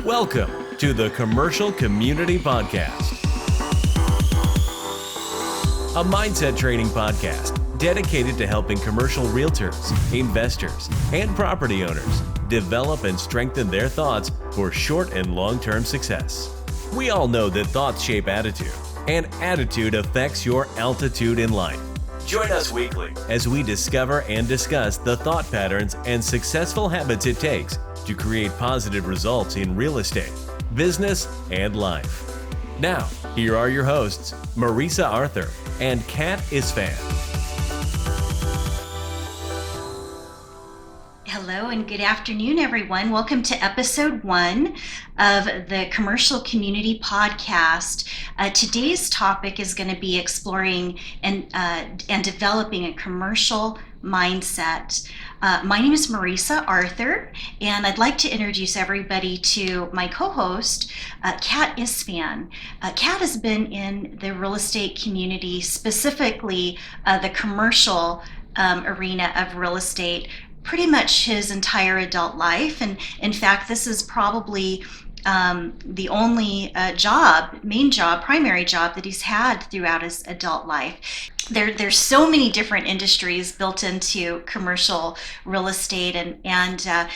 Welcome to the Commercial Community Podcast, a mindset training podcast dedicated to helping commercial realtors, investors, and property owners develop and strengthen their thoughts for short and long-term success. We all know that thoughts shape attitude, and attitude affects your altitude in life. Join us weekly as we discover and discuss the thought patterns and successful habits it takes to create positive results in real estate, business, and life. Now, here are your hosts, Marisa Arthur and Kat Isfan. Hello and good afternoon, everyone. Welcome to episode 1 of the Commercial Community Podcast. Today's topic is going to be exploring and developing a commercial mindset. My name is Marisa Arthur, and I'd like to introduce everybody to my co-host, Kat Isfan. Kat has been in the real estate community, specifically the commercial arena of real estate, pretty much his entire adult life. And in fact, this is probably the only primary job that he's had throughout his adult life. There's so many different industries built into commercial real estate, and I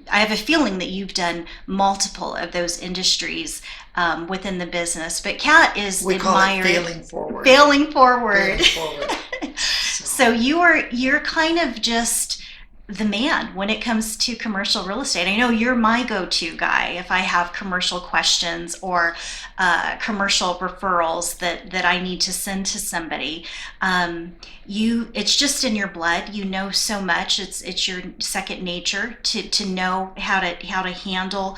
have a feeling that you've done multiple of those industries within the business. But Kat is admired. Failing forward. Failing forward. So you're kind of just the man when it comes to commercial real estate. I know you're my go-to guy if I have commercial questions or commercial referrals that I need to send to somebody. It's just in your blood. You know so much. It's your second nature to know how to handle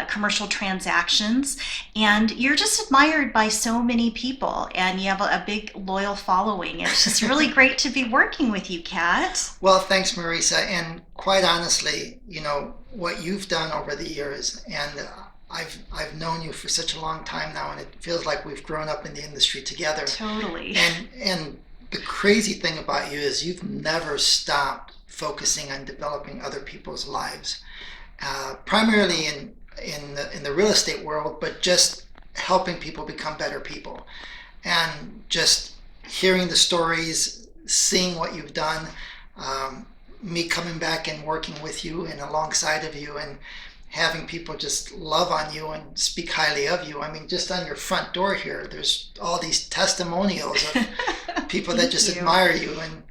commercial transactions, and you're just admired by so many people, and you have a big loyal following. It's just really great to be working with you, Kat. Well, thanks, Marisa. And quite honestly, you know what you've done over the years, and I've known you for such a long time now, and it feels like we've grown up in the industry together. Totally. And the crazy thing about you is you've never stopped focusing on developing other people's lives, primarily in the real estate world, but just helping people become better people, and just hearing the stories, seeing what you've done, me coming back and working with you and alongside of you, and having people just love on you and speak highly of you. I mean, just on your front door here, there's all these testimonials of people that just admire you. And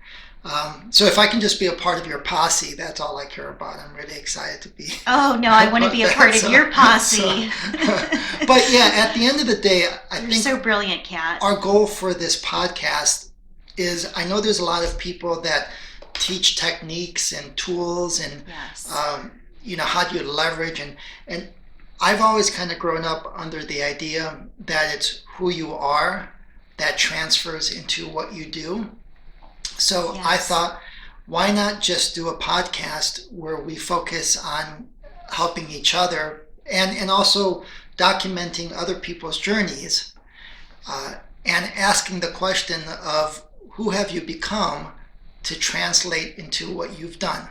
so if I can just be a part of your posse, that's all I care about. I'm really excited to be. Oh, no, I want to be a part of your posse. But yeah, at the end of the day, I You're think so brilliant, Kat. Our goal for this podcast is, I know there's a lot of people that teach techniques and tools and Yes. How do you leverage, and I've always kind of grown up under the idea that it's who you are that transfers into what you do. So Yes. I thought, why not just do a podcast where we focus on helping each other and also documenting other people's journeys, and asking the question of who have you become to translate into what you've done.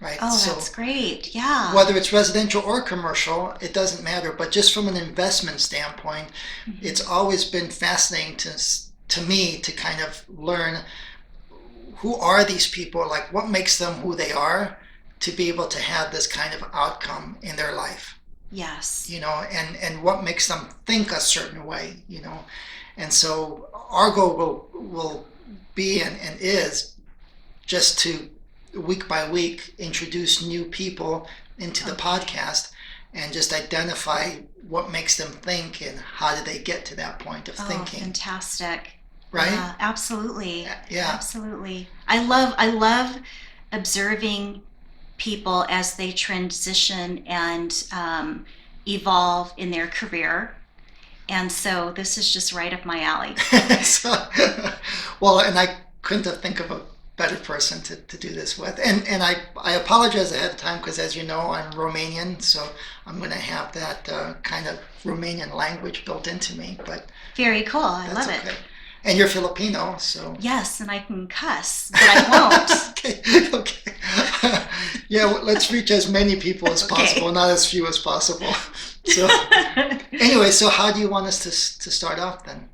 Right? Oh, So that's great. Yeah. whether it's residential or commercial, it doesn't matter. But just from an investment standpoint, Mm-hmm. it's always been fascinating to me to kind of learn, who are these people? Like, what makes them who they are to be able to have this kind of outcome in their life? Yes. And what makes them think a certain way, And so our goal will be and is just to, week by week, introduce new people into the podcast and just identify what makes them think and how do they get to that point of thinking. Fantastic. Right? Yeah, absolutely. Yeah. Absolutely. I love observing people as they transition and evolve in their career. And so this is just right up my alley. Well, and I couldn't have think of a better person to do this with. And I apologize ahead of time because, as you know, I'm Romanian, so I'm going to have that kind of Romanian language built into me. But Very cool. I that's love okay. it. And you're Filipino, so. Yes, and I can cuss, but I won't. Okay. Yeah, well, let's reach as many people as possible, not as few as possible. So anyway, so how do you want us to start off then?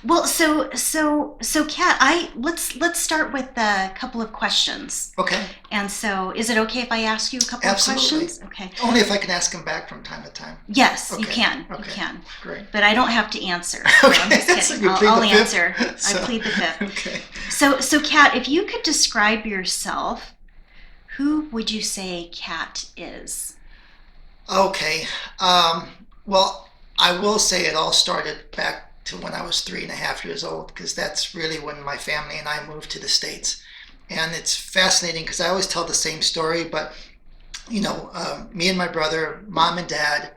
Well, so Kat, let's start with a couple of questions. Okay. And so, is it okay if I ask you a couple Absolutely. of questions? Okay. Only if I can ask them back from time to time. Yes, you Okay. can. You Okay. can. Great. But I don't have to answer. So I'm Okay. just So kidding. you plead I'll the fifth? answer. So- I plead the fifth. Okay. So Kat, if you could describe yourself, who would you say Kat is? Okay. Well, I will say it all started back to when I was 3.5 years old, because that's really when my family and I moved to the States. And it's fascinating because I always tell the same story, but me and my brother, mom and dad,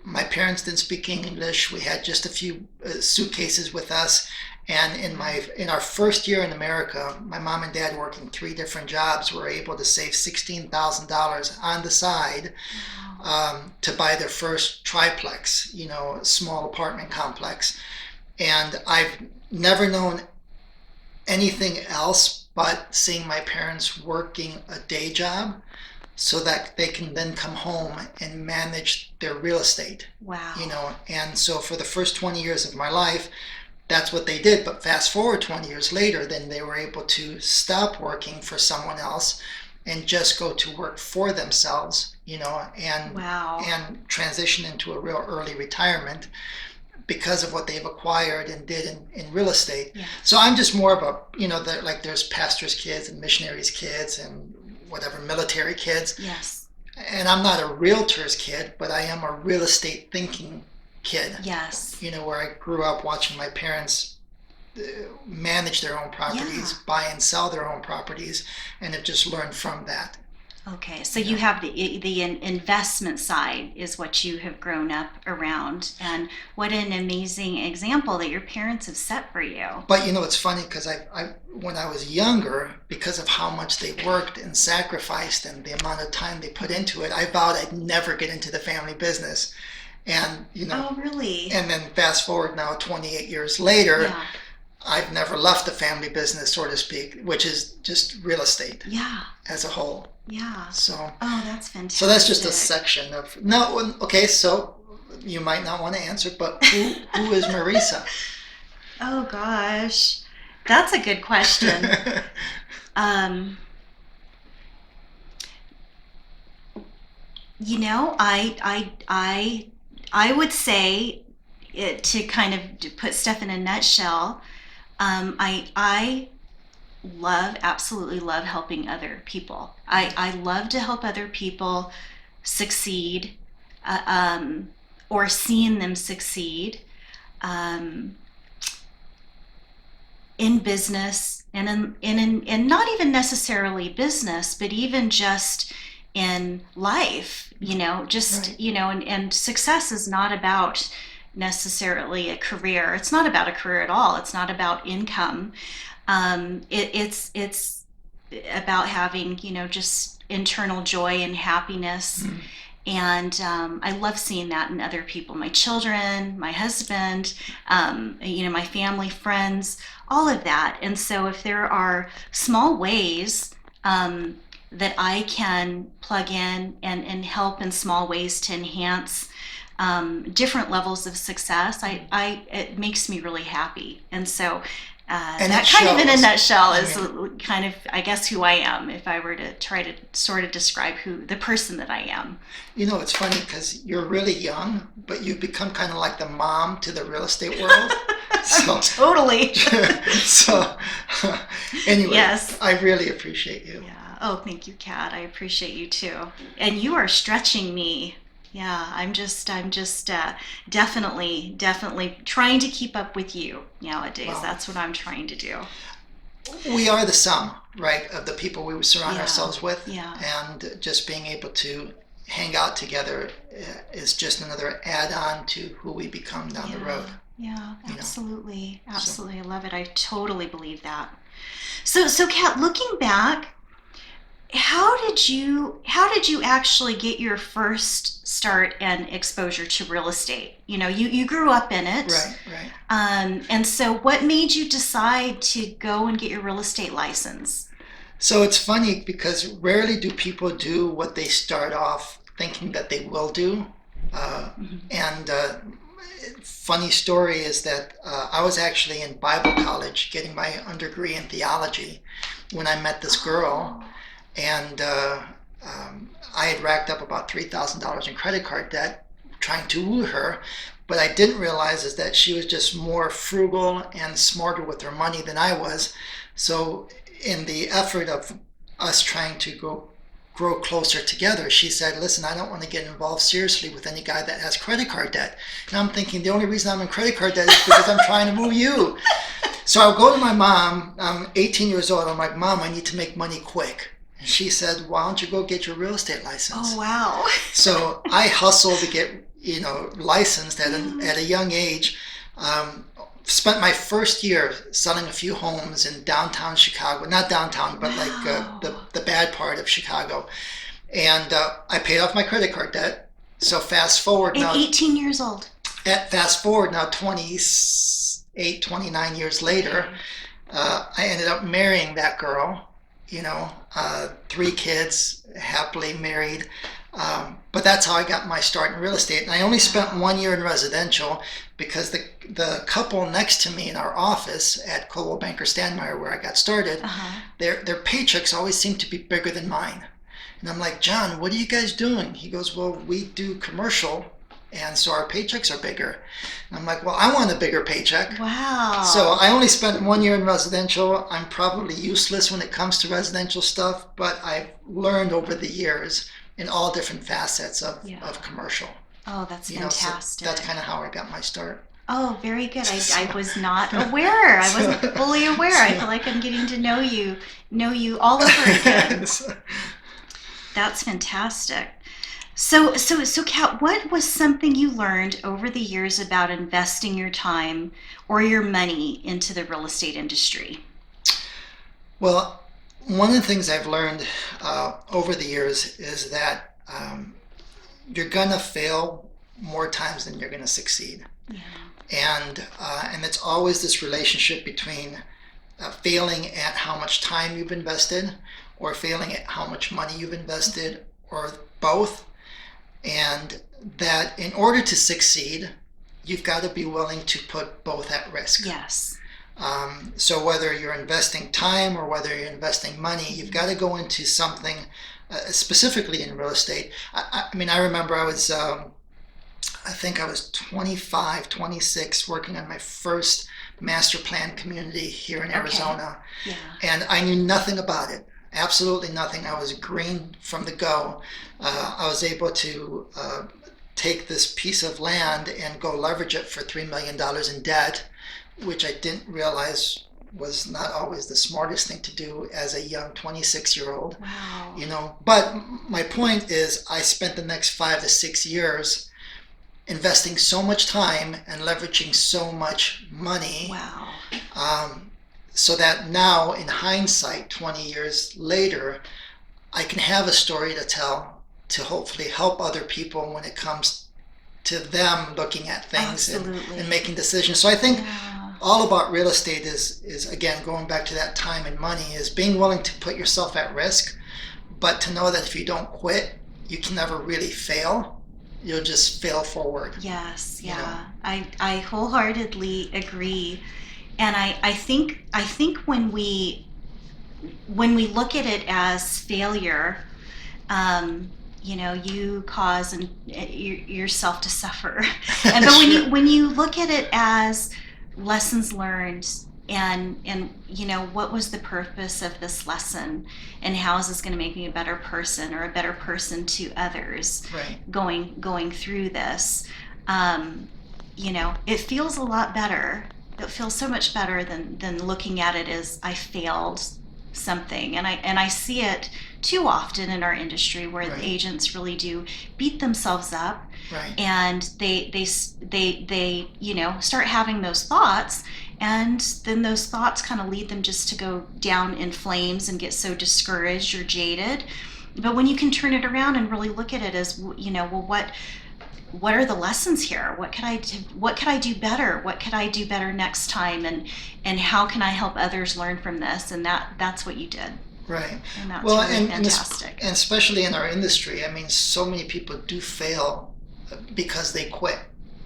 my parents didn't speak English. We had just a few suitcases with us. And in our first year in America, my mom and dad, working 3 different jobs, were able to save $16,000 on the side to buy their first triplex, a small apartment complex. And I've never known anything else but seeing my parents working a day job so that they can then come home and manage their real estate. Wow. And so for the first 20 years of my life, that's what they did. But fast forward 20 years later, then they were able to stop working for someone else and just go to work for themselves, and Wow. and transition into a real early retirement because of what they've acquired and did in real estate. Yeah. So I'm just more of a, like there's pastors' kids and missionaries' kids and whatever, military kids. Yes. And I'm not a realtor's kid, but I am a real estate thinking kid. Yes. Where I grew up watching my parents manage their own properties, Yeah. buy and sell their own properties, and have just learned from that. Okay, so you have the investment side is what you have grown up around, and what an amazing example that your parents have set for you. But it's funny because I when I was younger, because of how much they worked and sacrificed and the amount of time they put into it, I vowed I'd never get into the family business. And Oh, really? and then fast forward now 28 years later, Yeah. I've never left the family business, so to speak, which is just real estate Yeah. as a whole. Yeah. So Oh, that's fantastic. so that's just a section of no. Okay, so you might not want to answer, but who is Marisa? Oh gosh, that's a good question. I would say to kind of to put stuff in a nutshell. I absolutely love helping other people. I love to help other people succeed, or seeing them succeed, in business and in not even necessarily business, but even just in life, Right. and success is not about necessarily a career. It's not about a career at all. It's not about income. It's about having, just internal joy and happiness. Mm. And I love seeing that in other people, my children, my husband, my family, friends, all of that. And so if there are small ways that I can plug in and help in small ways to enhance different levels of success, it makes me really happy. And so And that it kind of in a shows. nutshell I is kind of, I guess, who I am, if I were to try to sort of describe the person that I am. It's funny because you're really young, but you've become kind of like the mom to the real estate world. So, Totally. so anyway, Yes. I really appreciate you. Yeah. Oh, thank you, Kat. I appreciate you too. And you are stretching me. Yeah, I'm just definitely trying to keep up with you nowadays. Wow. That's what I'm trying to do. We are the sum, right, of the people we surround Yeah. ourselves with. Yeah. And just being able to hang out together is just another add-on to who we become down the road. Yeah, You know. absolutely. Absolutely. I love it. I totally believe that. So Kat, looking back, how did you actually get your first start and exposure to real estate? You grew up in it. Right. And so what made you decide to go and get your real estate license? So it's funny because rarely do people do what they start off thinking that they will do. And funny story is that I was actually in Bible college getting my underdegree in theology when I met this girl, and I had racked up about $3,000 in credit card debt trying to woo her. But I didn't realize is that she was just more frugal and smarter with her money than I was. So in the effort of us trying to grow closer together, she said, listen, I don't want to get involved seriously with any guy that has credit card debt. And I'm thinking, the only reason I'm in credit card debt is because I'm trying to woo you. So I'll go to my mom, I'm 18 years old, I'm like, Mom, I need to make money quick. And she said, why don't you go get your real estate license? Oh, wow. So I hustled to get licensed at a young age. Spent my first year selling a few homes in downtown Chicago, not downtown, but the bad part of Chicago. And I paid off my credit card debt. So fast forward now. 18 years old. Fast forward now 28, 29 years later, I ended up marrying that girl, 3 kids, happily married. But that's how I got my start in real estate. And I only spent 1 year in residential because the couple next to me in our office at Coldwell Banker Standmeyer, where I got started, their paychecks always seemed to be bigger than mine. And I'm like, John, what are you guys doing? He goes, well, we do commercial, and so our paychecks are bigger. And I'm like, well, I want a bigger paycheck. Wow. So I only spent 1 year in residential. I'm probably useless when it comes to residential stuff, but I've learned over the years in all different facets of commercial. Oh, that's fantastic. So that's kind of how I got my start. Oh, very good. I was not aware. I wasn't fully aware. I feel like I'm getting to know you all over again. That's fantastic. So, Kat, what was something you learned over the years about investing your time or your money into the real estate industry? Well, one of the things I've learned over the years is that you're gonna fail more times than you're gonna succeed. Yeah. And it's always this relationship between failing at how much time you've invested, or failing at how much money you've invested, or both. And that in order to succeed, you've got to be willing to put both at risk. Yes. So whether you're investing time or whether you're investing money, you've got to go into something specifically in real estate. I mean, I remember I was, I think I was 25, 26, working on my first master plan community here in Arizona. Yeah. And I knew nothing about it. Absolutely nothing. I was green from the go. I was able to take this piece of land and go leverage it for $3 million in debt, which I didn't realize was not always the smartest thing to do as a young 26-year-old. Wow. But my point is I spent the next 5 to 6 years investing so much time and leveraging so much money. Wow. So that now, in hindsight, 20 years later, I can have a story to tell to hopefully help other people when it comes to them looking at things and making decisions. So I think all about real estate is, again, going back to that time and money, is being willing to put yourself at risk, but to know that if you don't quit, you can never really fail. You'll just fail forward. Yes, yeah. I wholeheartedly agree. And I think when we look at it as failure, you cause yourself to suffer. But when you look at it as lessons learned, and what was the purpose of this lesson, and how is this going to make me a better person or a better person to others, right, going through this, it feels a lot better. It feels so much better than looking at it as I failed something. And I see it too often in our industry where the agents really do beat themselves up, and they start having those thoughts, and then those thoughts kind of lead them just to go down in flames and get so discouraged or jaded. But when you can turn it around and really look at it as, what are the lessons here? What could I do? What could I do better? What could I do better next time? And how can I help others learn from this? And that's what you did. Right. And that's Well, really and fantastic. and especially in our industry, I mean, so many people do fail because they quit,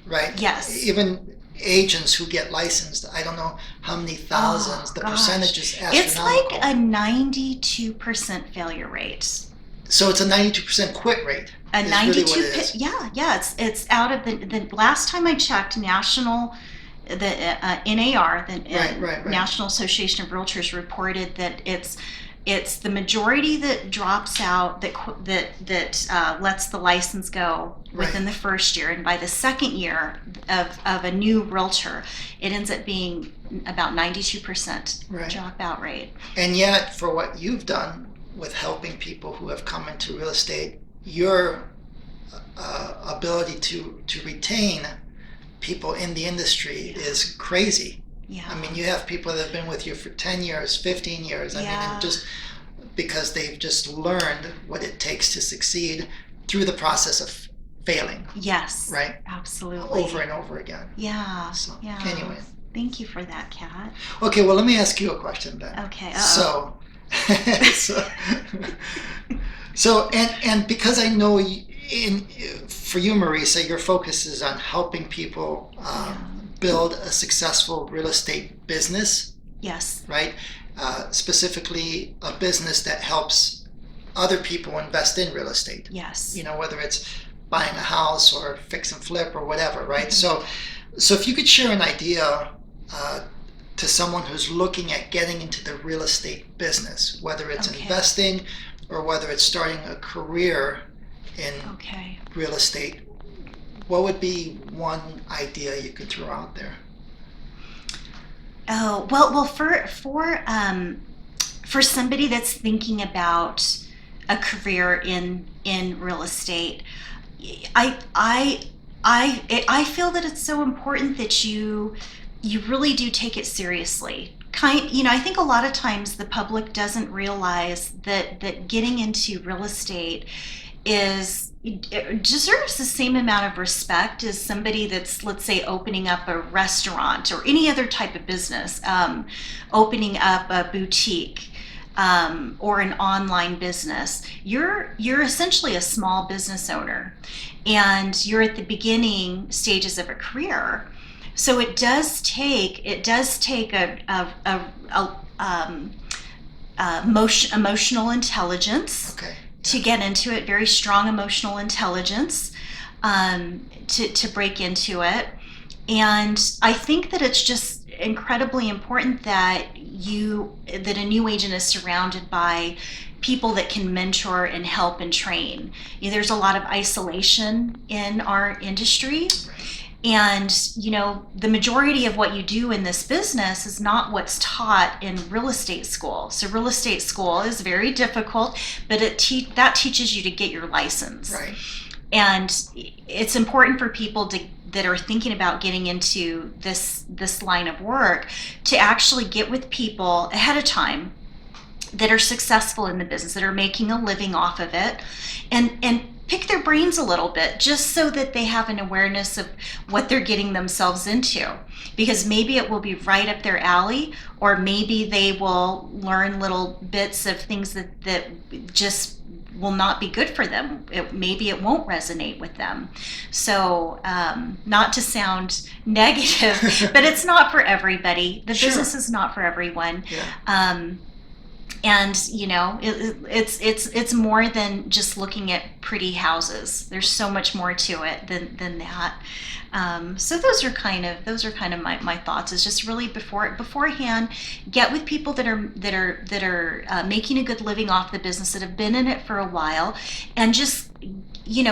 right? Yes. Even agents who get licensed, I don't know how many thousands. Oh, The gosh. percentage is It's like astronomical. a 92% failure rate. So it's a 92% quit rate. A is 92 really what it is. yeah, it's out of the last time I checked, national the NAR, the Right. National Association of Realtors, reported that it's the majority that drops out, that lets the license go within the first year, and by the second year of a new realtor, it ends up being about 92% dropout rate. And yet, for what you've done with helping people who have come into real estate, your ability to retain people in the industry is crazy. Yeah. I mean, you have people that have been with you for 10 years, 15 years. I mean, and just because they've just learned what it takes to succeed through the process of failing. Yes. Right? Absolutely. Over and over again. Yeah. So, yeah. anyway. Thank you for that, Kat. Okay, well, let me ask you a question then. Okay. So, and because I know for you, Marisa, your focus is on helping people build a successful real estate business. Yes. Right? Specifically, a business that helps other people invest in real estate. Yes. You know, whether it's buying a house or fix and flip or whatever, right? Mm-hmm. So if you could share an idea to someone who's looking at getting into the real estate business, whether it's investing or whether it's starting a career in real estate, what would be one idea you could throw out there? Oh, well, for somebody that's thinking about a career in real estate, I feel that it's so important that you really do take it seriously. I think a lot of times the public doesn't realize that getting into real estate deserves the same amount of respect as somebody that's, let's say, opening up a restaurant or any other type of business, opening up a boutique. Or an online business. You're essentially a small business owner, and you're at the beginning stages of a career. So it does take emotional intelligence to get into it. Very strong emotional intelligence to break into it, and I think that it's just incredibly important that a new agent is surrounded by people that can mentor and help and train. There's a lot of isolation in our industry, and the majority of what you do in this business is not what's taught in real estate school. So real estate school is very difficult, but that teaches you to get your license. Right. And it's important for people that are thinking about getting into this line of work to actually get with people ahead of time that are successful in the business, that are making a living off of it, and pick their brains a little bit, just so that they have an awareness of what they're getting themselves into. Because maybe it will be right up their alley, or maybe they will learn little bits of things that just will not be good for them. Maybe it won't resonate with them. So not to sound negative, but it's not for everybody. The business is not for everyone. Yeah. And it's more than just looking at pretty houses. There's so much more to it than that. So those are kind of my thoughts. Is just really beforehand, get with people that are making a good living off the business, that have been in it for a while, and just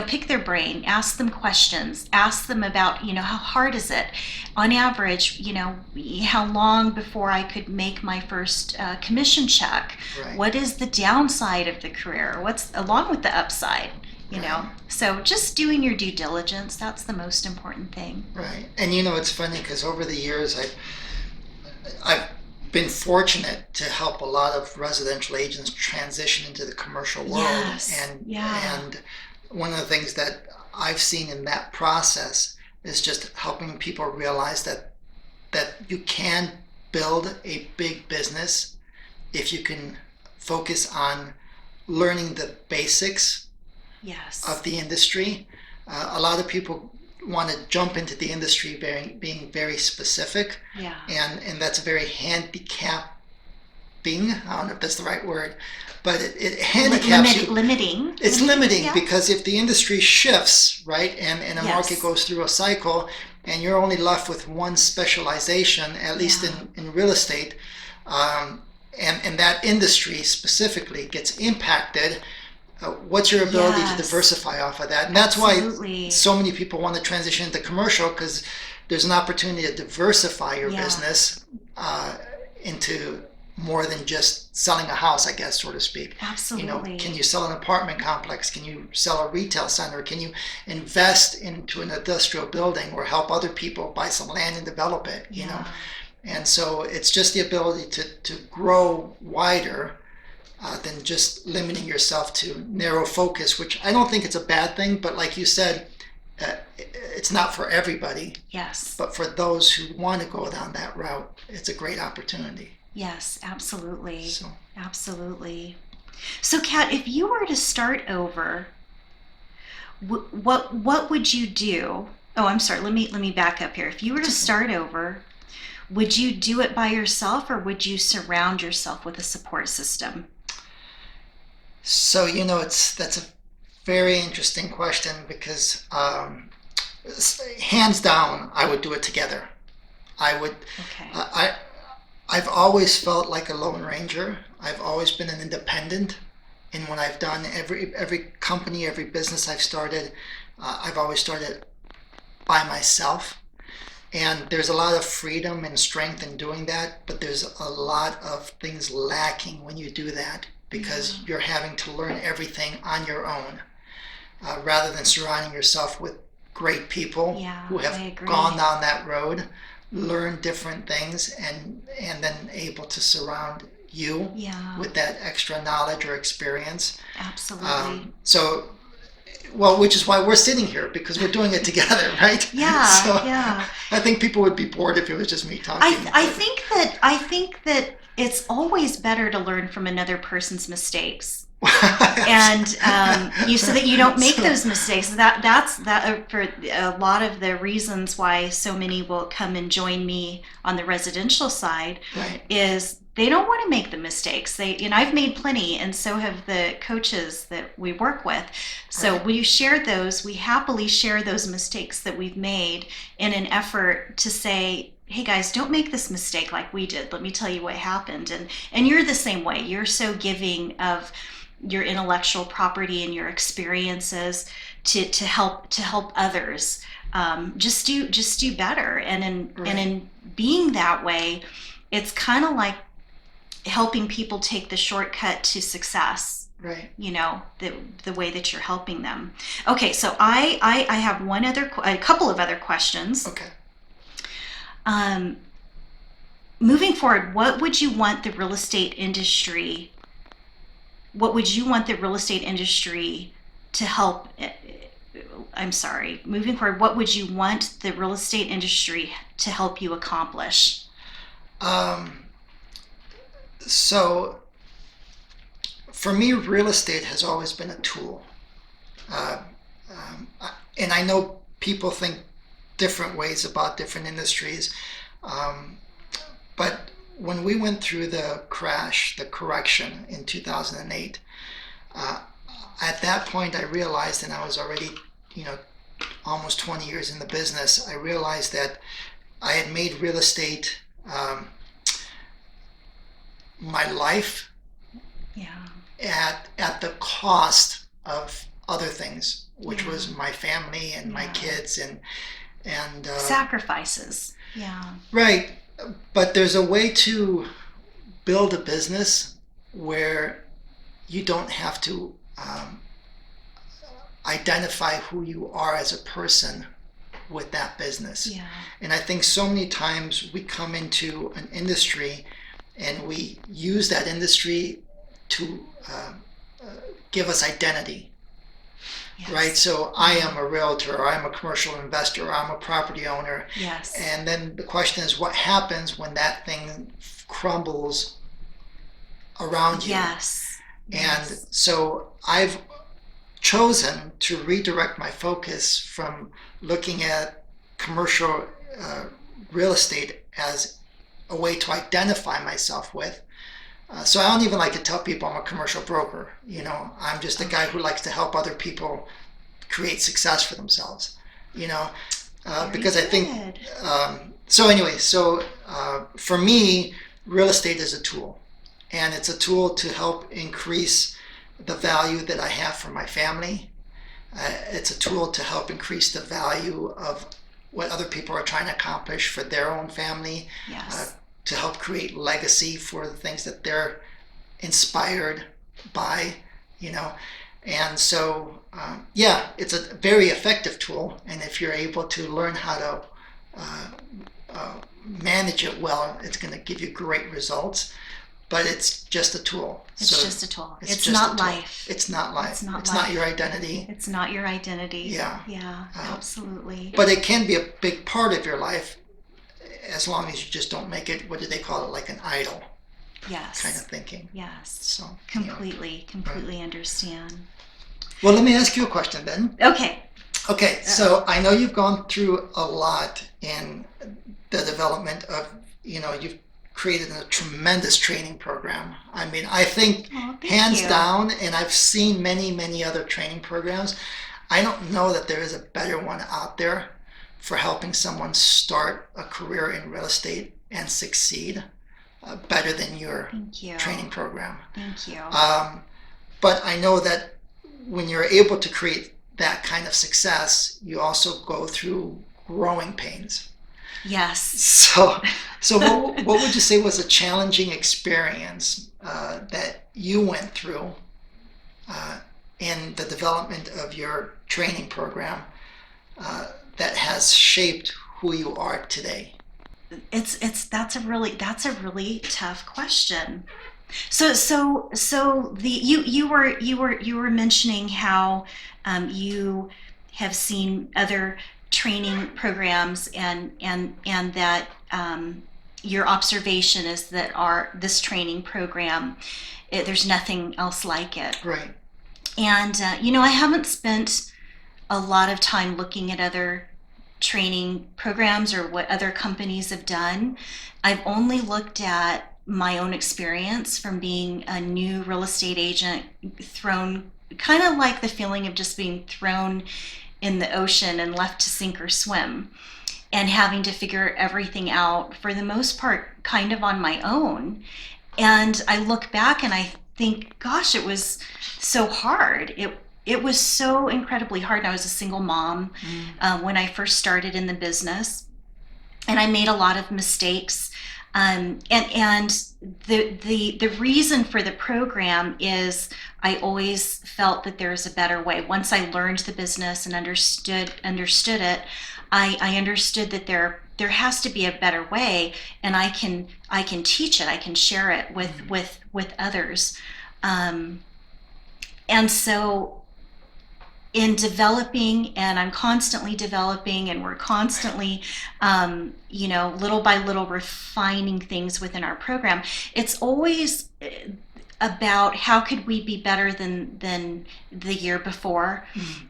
pick their brain, ask them questions, ask them about how hard is it, on average, how long before I could make my first commission check. Right. What is the downside of the career? What's along with the upside? So just doing your due diligence, that's the most important thing. Right. And it's funny because over the years I've been fortunate to help a lot of residential agents transition into the commercial world. Yes. And one of the things that I've seen in that process is just helping people realize that you can build a big business if you can focus on learning the basics Yes. of the industry. A lot of people want to jump into the industry being very specific, Yeah. and that's very handicapping. I don't know if that's the right word, but it handicaps you. Limiting. It's limiting Yeah. because if the industry shifts, right, and a Yes. market goes through a cycle, and you're only left with one specialization, at least Yeah. in real estate, and that industry specifically gets impacted, what's your ability Yes. to diversify off of that? And that's why Absolutely. so many people want to transition into commercial, because there's an opportunity to diversify your Yeah. business into more than just selling a house, I guess, so to speak. Absolutely. Can you sell an apartment complex? Can you sell a retail center? Can you invest into an industrial building or help other people buy some land and develop it? Yeah. And so it's just the ability to grow wider than just limiting yourself to narrow focus, which I don't think it's a bad thing, but like you said, it's not for everybody. Yes. But for those who want to go down that route, it's a great opportunity. Yes, absolutely. So. Absolutely. So, Kat, if you were to start over, what would you do? Oh, I'm sorry. Let me back up here. If you were to start over, would you do it by yourself, or would you surround yourself with a support system? So that's a very interesting question, because hands down, I would do it together. I would. Okay. I've always felt like a lone ranger. I've always been an independent, and when I've done every company, every business I've started, I've always started by myself. And there's a lot of freedom and strength in doing that, but there's a lot of things lacking when you do that, because you're having to learn everything on your own, rather than surrounding yourself with great people who I have agree. gone down that road, learn different things, and then able to surround you with that extra knowledge or experience. Absolutely. Which is why we're sitting here, because we're doing it together, right? Yeah. So Yeah. I think people would be bored if it was just me talking. I think that it's always better to learn from another person's mistakes, and so that you don't make those mistakes. That's for a lot of the reasons why so many will come and join me on the residential side. Right. Is they don't want to make the mistakes. I've made plenty, and so have the coaches that we work with. So Right. we happily share those mistakes that we've made in an effort to say, hey guys, don't make this mistake like we did. Let me tell you what happened. And you're the same way. You're so giving of your intellectual property and your experiences to help others just do better. And in being that way, it's kind of like helping people take the shortcut to success. Right. The way that you're helping them. Okay, so I have a couple of other questions. Okay. Moving forward, what would you want the real estate industry to help? I'm sorry. Moving forward, what would you want the real estate industry to help you accomplish? So for me, real estate has always been a tool. And I know people think different ways about different industries. But when we went through the correction in 2008, at that point I realized, and I was already, almost 20 years in the business, I realized that I had made real estate my life at the cost of other things, which was my family and my kids and sacrifices. Right. But there's a way to build a business where you don't have to identify who you are as a person with that business. And I think so many times we come into an industry and we use that industry to give us identity. Right? So I am a realtor, or I'm a commercial investor, or I'm a property owner. Yes. And then the question is, what happens when that thing crumbles around you. Yes. And Yes. so I've chosen to redirect my focus from looking at commercial real estate as a way to identify myself with. So I don't even like to tell people I'm a commercial broker. I'm just a guy who likes to help other people create success for themselves. Because I think. So for me, real estate is a tool, and it's a tool to help increase the value that I have for my family. It's a tool to help increase the value of what other people are trying to accomplish for their own family. Yes. To help create legacy for the things that they're inspired by, And so, it's a very effective tool. And if you're able to learn how to manage it well, it's going to give you great results. But it's just a tool. It's just a tool. It's just not a tool. life. It's not life. It's not It's life. not your identity. It's not your identity. Yeah. Yeah, absolutely. But it can be a big part of your life, as long as you just don't make it, what do they call it, like an idol Yes. kind of thinking. Yes. So Completely understand. Well, let me ask you a question then. Okay. Okay, so I know you've gone through a lot in the development of, you've created a tremendous training program. I mean, I think Thank hands you. down, and I've seen many, many other training programs. I don't know that there is a better one out there for helping someone start a career in real estate and succeed better than your Thank you. training program. Thank you. But I know that when you're able to create that kind of success, you also go through growing pains. Yes. So what would you say was a challenging experience that you went through in the development of your training program that has shaped who you are today? That's a really tough question. So you were mentioning how you have seen other training programs and that your observation is that this training program, there's nothing else like it. Right. And I haven't spent a lot of time looking at other training programs or what other companies have done. I've only looked at my own experience from being a new real estate agent, thrown, kind of like the feeling of just being thrown in the ocean and left to sink or swim, and having to figure everything out for the most part kind of on my own. And I look back and I think, gosh, it was so hard. It was so incredibly hard. And I was a single mom when I first started in the business, and I made a lot of mistakes. And the reason for the program is I always felt that there's a better way. Once I learned the business and understood it, I understood that there has to be a better way, and I can teach it. I can share it with others. And so in developing, and I'm constantly developing, and we're constantly, little by little refining things within our program. It's always about how could we be better than the year before?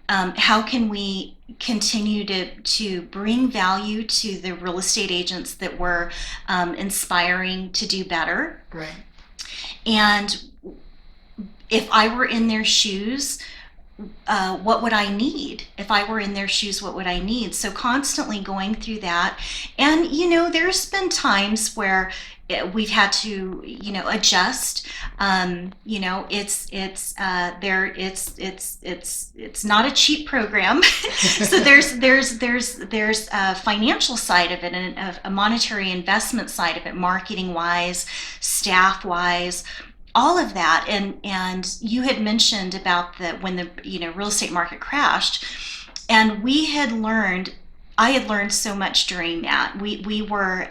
How can we continue to bring value to the real estate agents that we're inspiring to do better? Right. And if I were in their shoes, what would I need? If I were in their shoes, what would I need? So constantly going through that. And, there's been times where we've had to, adjust. It's not a cheap program. So there's a financial side of it and a monetary investment side of it, marketing wise, staff wise, all of that. And you had mentioned about when the real estate market crashed, and I had learned so much during that. We were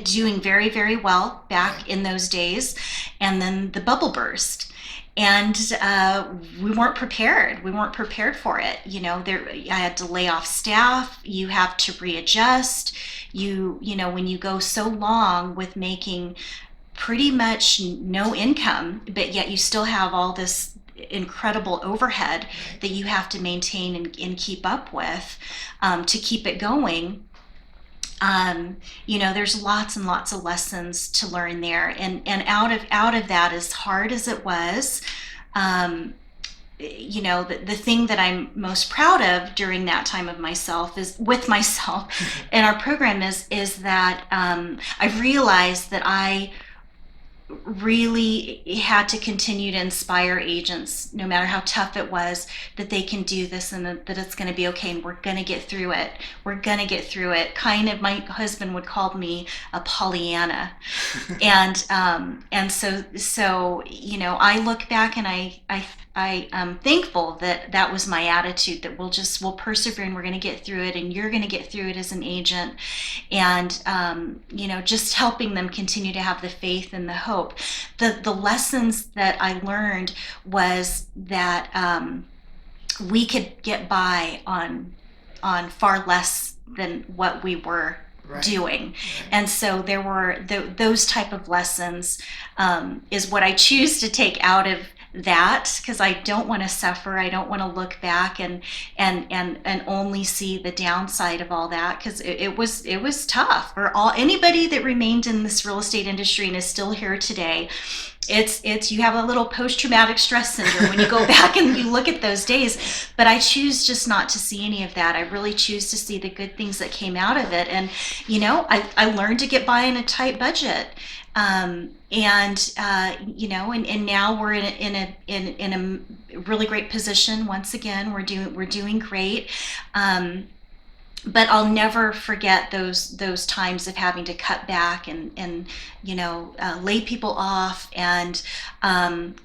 doing very, very well back in those days, and then the bubble burst, and we weren't prepared. We weren't prepared for it. I had to lay off staff. You have to readjust. When you go so long with making pretty much no income, but yet you still have all this incredible overhead that you have to maintain and keep up with to keep it going. There's lots and lots of lessons to learn there, and out of that, as hard as it was, the thing that I'm most proud of during that time of myself in our program is that I've realized that I really had to continue to inspire agents, no matter how tough it was, that they can do this and that it's going to be okay, and we're going to get through it. Kind of, my husband would call me a Pollyanna. and so I look back and I am thankful that was my attitude, that we'll persevere and we're going to get through it, and you're going to get through it as an agent. And, just helping them continue to have the faith and the hope. The lessons that I learned was that we could get by on far less than what we were doing. Right. And so there were those type of lessons is what I choose to take out of that, because I don't want to suffer. I don't want to look back and only see the downside of all that, because it was tough for anybody that remained in this real estate industry and is still here today. It's you have a little post-traumatic stress syndrome when you go back and you look at those days, but I choose just not to see any of that. I really choose to see the good things that came out of it. And I learned to get by in a tight budget. And now we're in a really great position. Once again, we're doing great. But I'll never forget those times of having to cut back and lay people off and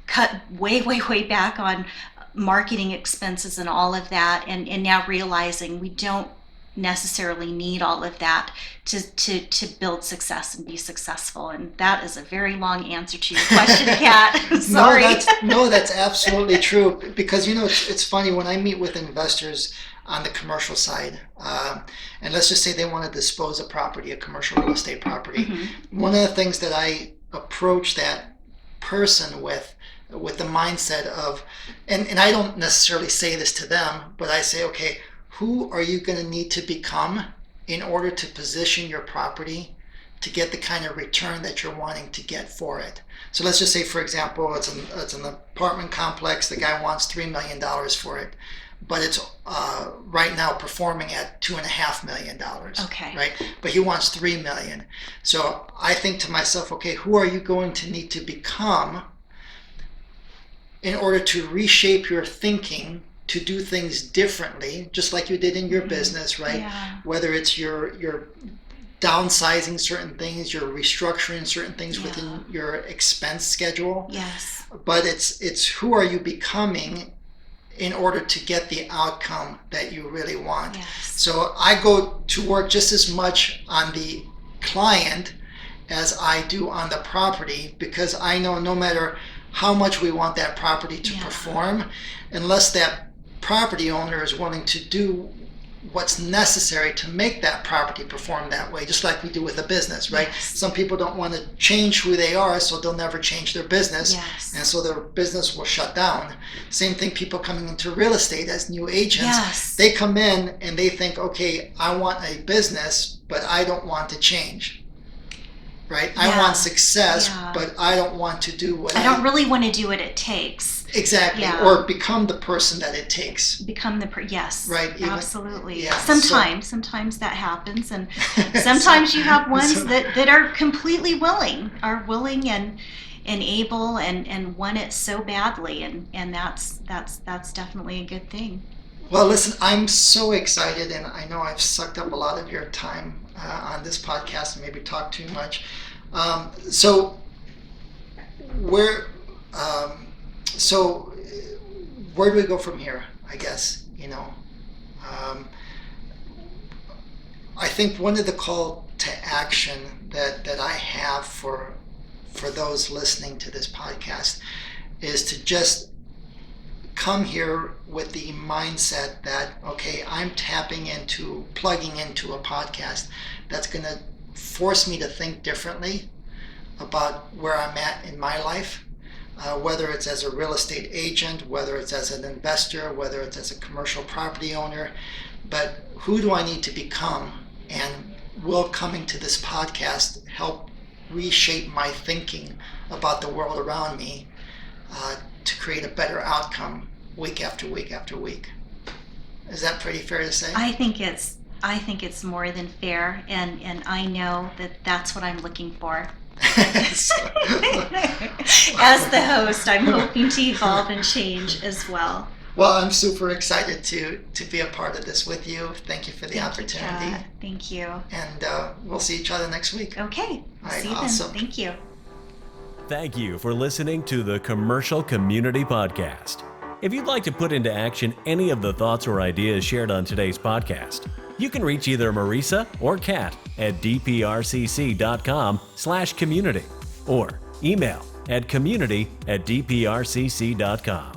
cut way back on marketing expenses and all of that. And now realizing we don't necessarily need all of that to build success and be successful. And that is a very long answer to your question, Kat. Sorry. That's absolutely true, because it's funny when I meet with investors on the commercial side, and let's just say they want to dispose of property, a commercial real estate property. Mm-hmm. One of the things that I approach that person with the mindset of, and I don't necessarily say this to them, but I say, okay, who are you going to need to become in order to position your property to get the kind of return that you're wanting to get for it? So let's just say, for example, it's an apartment complex. The guy wants $3 million for it, but it's right now performing at $2.5 million. Okay. Right? But he wants $3 million. So I think to myself, okay, who are you going to need to become in order to reshape your thinking to do things differently, just like you did in your business, right? Yeah. Whether it's you're downsizing certain things, you're restructuring certain things within your expense schedule. Yes. But it's who are you becoming in order to get the outcome that you really want. Yes. So I go to work just as much on the client as I do on the property, because I know no matter how much we want that property to perform, unless that property owner is willing to do what's necessary to make that property perform that way, just like we do with a business, right? Yes. Some people don't want to change who they are, so they'll never change their business. Yes. And so their business will shut down. Same thing, people coming into real estate as new agents, yes. They come in and they think, okay, I want a business, but I don't want to change. Right? I want success, but I don't want to do what I don't really want to do what it takes. Exactly. Yeah. Or become the person that it takes. Yes. Right. Absolutely. Yeah. Sometimes that happens, and sometimes you have ones that are completely willing and able and want it so badly, and that's definitely a good thing. Well, listen, I'm so excited, and I know I've sucked up a lot of your time on this podcast and maybe talked too much. So where do we go from here? I guess, I think one of the call to action that I have for those listening to this podcast is to just come here with the mindset that, okay, I'm plugging into a podcast that's going to force me to think differently, about where I'm at in my life, whether it's as a real estate agent, whether it's as an investor, whether it's as a commercial property owner. But who do I need to become? And will coming to this podcast help reshape my thinking about the world around me to create a better outcome week after week after week? Is that pretty fair to say? I think it's more than fair, and I know that that's what I'm looking for. As the host, I'm hoping to evolve and change as well. Well, I'm super excited to be a part of this with you. Thank you for the opportunity. Kat. Thank you. And we'll see each other next week. Okay. All right, See you awesome. then. Thank you. Thank you for listening to the Commercial Community Podcast. If you'd like to put into action any of the thoughts or ideas shared on today's podcast, you can reach either Marisa or Kat at dprcc.com/community or email at community@dprcc.com.